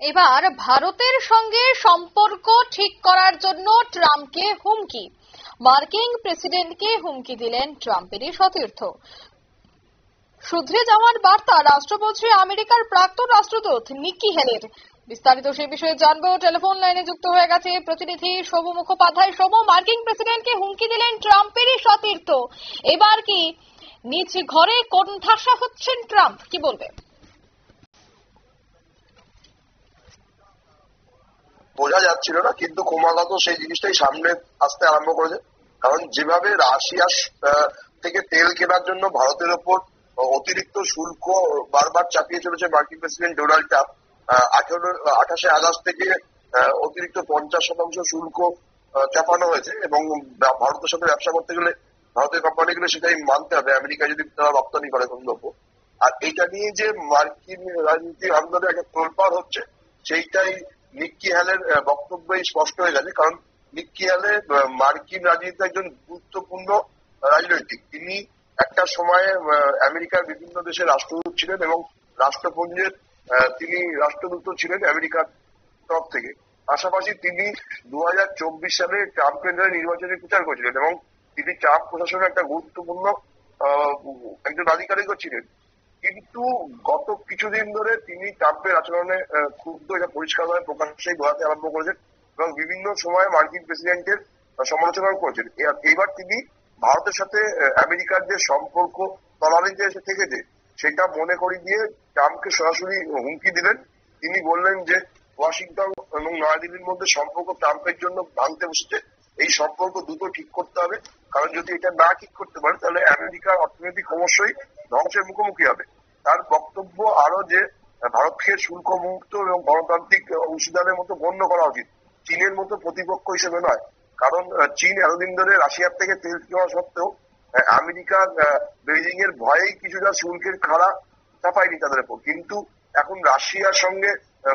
এবার ভারতের সঙ্গে সম্পর্ক ঠিক করার জন্য ট্রাম্পকে হুমকি। মার্কিন প্রেসিডেন্টকে হুমকি দিলেন ট্রাম্পেরই সতীর্থ। শুধরে যাওয়ার বার্তা রাষ্ট্রপতি আমেরিকার প্রাক্তন রাষ্ট্রদূত নিকি হেলের। বিস্তারিত সে বিষয়ে জানবো। টেলিফোন লাইনে যুক্ত হয়ে গেছে প্রতিনিধি সৌম মুখোপাধ্যায়। সৌম, মার্কিন প্রেসিডেন্টকে হুমকি দিলেন ট্রাম্পেরই সতীর্থ। এবার কি নিজ ঘরে কোণঠাসা হচ্ছেন ট্রাম্প, কি বলবে? বোঝা যাচ্ছিল না, কিন্তু ক্রমাগত সেই জিনিসটাই সামনে আসতে আরম্ভ করেছে। কারণ যেভাবে রাশিয়া থেকে তেল কেনার জন্য ভারতের ওপর অতিরিক্ত শুল্ক বারবার চাপিয়ে চলেছে মার্কিন প্রেসিডেন্ট ডোনাল্ড ট্রাম্প, 28শে আগস্ট থেকে অতিরিক্ত 50% শুল্ক চাপানো হয়েছে এবং ভারতের সাথে ব্যবসা করতে গেলে ভারতের কোম্পানিগুলো সেটাই মানতে হবে, আমেরিকা যদি তারা রপ্তানি করে কোনো দ্রব্য। আর এইটা নিয়ে যে মার্কিন রাজনীতি আন্দোলনে একটা তোলপাড় হচ্ছে, সেইটাই নিকি হ্যালের বক্তব্যই স্পষ্ট হয়ে গেছে। কারণ নিকি হ্যালে মার্কিন রাজনীতিতে একজন গুরুত্বপূর্ণ রাজনৈতিক। তিনি একটা সময়ে আমেরিকার বিভিন্ন দেশের রাষ্ট্রদূত ছিলেন এবং রাষ্ট্রপুঞ্জের তিনি রাষ্ট্রদূত ছিলেন আমেরিকার তরফ থেকে। পাশাপাশি তিনি 2024 সালে ট্রাম্পের হয়ে নির্বাচনী প্রচার করেছিলেন এবং তিনি ট্রাম্প প্রশাসনের একটা গুরুত্বপূর্ণ একজন আধিকারিকও ছিলেন। কিন্তু গত কিছুদিন ধরে তিনি ট্রাম্পের আচরণে ক্ষুব্ধ, এটা পরিষ্কারভাবে প্রকাশ্যেই বোঝাতে আরম্ভ করেছেন এবং বিভিন্ন সময় মার্কিন প্রেসিডেন্টের সমালোচনাও করেছেন। এবার তিনি ভারতের সাথে আমেরিকার যে সম্পর্ক তলানিতে এসে থেকেছে সেটা মনে করিয়ে দিয়ে ট্রাম্পকে সরাসরি হুমকি দিলেন। তিনি বললেন যে ওয়াশিংটন এবং নয়াদিল্লির মধ্যে সম্পর্ক ট্রাম্পের জন্য ভাঙতে বসেছে, এই সম্পর্ক দ্রুত ঠিক করতে হবে। কারণ যদি এটা না ঠিক করতে পারে তাহলে আমেরিকার অর্থনীতি ক্রমশই ধ্বংসের মুখোমুখি হবে। তার বক্তব্য আরো যে ভারতকে শুল্ক মুক্ত এবং গণতান্ত্রিক অংশীদারের মতো গণ্য করা উচিত, চীনের মতো প্রতিপক্ষ হিসেবে নয়। কারণ চীন এতদিন ধরে রাশিয়ার থেকে তেল কেনা সত্ত্বেও আমেরিকার বেইজিং এর ভয়েই কিছুটা শুল্কের খাড়া চাপায়নি তাদের উপর, কিন্তু এখন রাশিয়ার সঙ্গে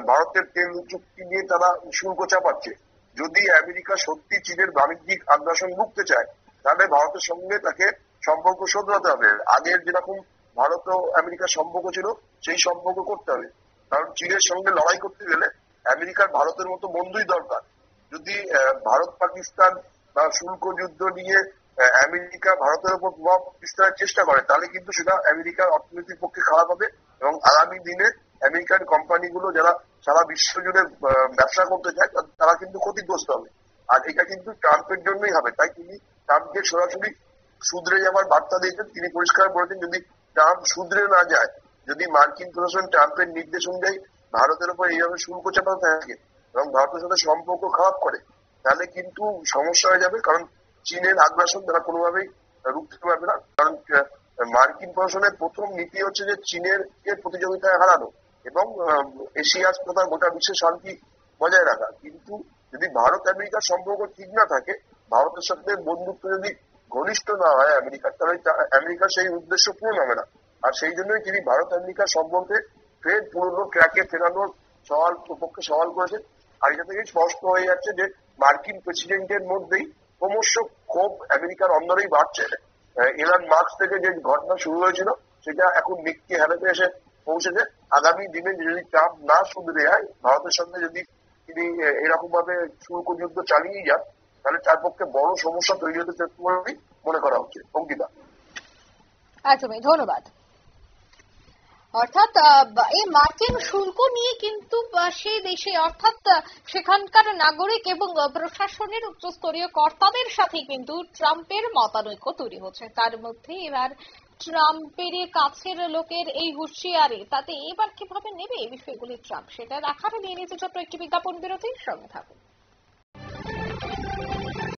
ভারতের তেল চুক্তি নিয়ে তারা শুল্ক চাপাচ্ছে। যদি আমেরিকা সত্যি চীনের বাণিজ্যিক আগ্রাসন রুখতে চায় তাহলে ভারতের সঙ্গে তাকে সম্পর্ক শোধরাতে হবে। আগের যেরকম ভারত ও আমেরিকার সম্পর্ক ছিল সেই সম্পর্ক করতে হবে। কারণ চীনের সঙ্গে লড়াই করতে গেলে আমেরিকার ভারতের মতো বন্ধুই দরকার। যদি ভারত পাকিস্তান বা শুল্ক যুদ্ধ নিয়ে আমেরিকা ভারতের উপর প্রভাব বিস্তারের চেষ্টা করে তাহলে কিন্তু সেটা আমেরিকার অর্থনীতির পক্ষে খারাপ হবে এবং আগামী দিনে আমেরিকান কোম্পানিগুলো যারা সারা বিশ্ব জুড়ে ব্যবসা করতে চায় তারা কিন্তু ক্ষতিগ্রস্ত হবে। আর এটা কিন্তু ট্রাম্পের জন্যই হবে। তাই তিনি ট্রাম্পকে সরাসরি শুধরে যাওয়ার বার্তা দিয়েছেন। তিনি পরিষ্কার বলেছেন যদি ট্রাম্প শুধরে না যায়, যদি মার্কিন প্রশাসন ট্রাম্পের নির্দেশ অনুযায়ী ভারতের উপর এইভাবে শুল্ক চাপাতে থাকে এবং ভারতের সাথে সম্পর্ক খারাপ করে তাহলে কিন্তু সমস্যা হয়ে যাবে। কারণ চীনের আগ্রাসন তারা কোনোভাবেই রুখতে পারবে না। কারণ মার্কিন প্রশাসনের প্রথম নীতি হচ্ছে যে চীনের প্রতিযোগিতায় হারানো এবং এশিয়ার তথা গোটা বিশ্বের শান্তি বজায় রাখা। কিন্তু যদি ভারত আমেরিকার সম্পর্ক ঠিক না থাকে, ভারতের সাথে বন্ধুত্ব যদি ঘনিষ্ঠ না হয় আমেরিকার, তাহলে আমেরিকার সেই উদ্দেশ্য পূরণ হবে না। আর সেই জন্যই তিনি ভারত আমেরিকার সম্পর্কে ফের পুরনো ট্র্যাকে ফেরানোর পক্ষে সওয়াল করেছেন। আর এটা থেকেই স্পষ্ট হয়ে যাচ্ছে যে মার্কিন প্রেসিডেন্টের মধ্যেই ক্রমশ ক্ষোভ আমেরিকার অন্দরেই বাড়ছে। এলন মাস্ক থেকে যে ঘটনা শুরু হয়েছিল সেটা এখন নিকি হ্যালেতে এসে পৌঁছেছে। আগামী দিনে যদি ট্রাম্প না শুধরে যায়, ভারতের সঙ্গে যদি তিনি এরকম ভাবে শুল্ক যুদ্ধ চালিয়ে যান তাহলে তার পক্ষে বড় সমস্যা তৈরি হতে বলেই মনে করা হচ্ছে। অঙ্কিতা, একদমই ধন্যবাদ। অর্থাৎ এই মার্কিন শুল্ক নিয়ে কিন্তু সেই দেশে অর্থাৎ সেখানকার নাগরিক এবং প্রশাসনের উচ্চস্তরীয় কর্তাদের সাথে কিন্তু ট্রাম্পের মতানৈক্য তৈরি হচ্ছে। তার মধ্যে এবার ট্রাম্পের কাছের লোকের এই হুঁশিয়ারি তাতে এবার কিভাবে নেবে এই বিষয়গুলি ট্রাম্প, সেটা দেখার নিয়ে নিতে ছোট্ট একটি বিজ্ঞাপন বিরতির সঙ্গে থাকুন।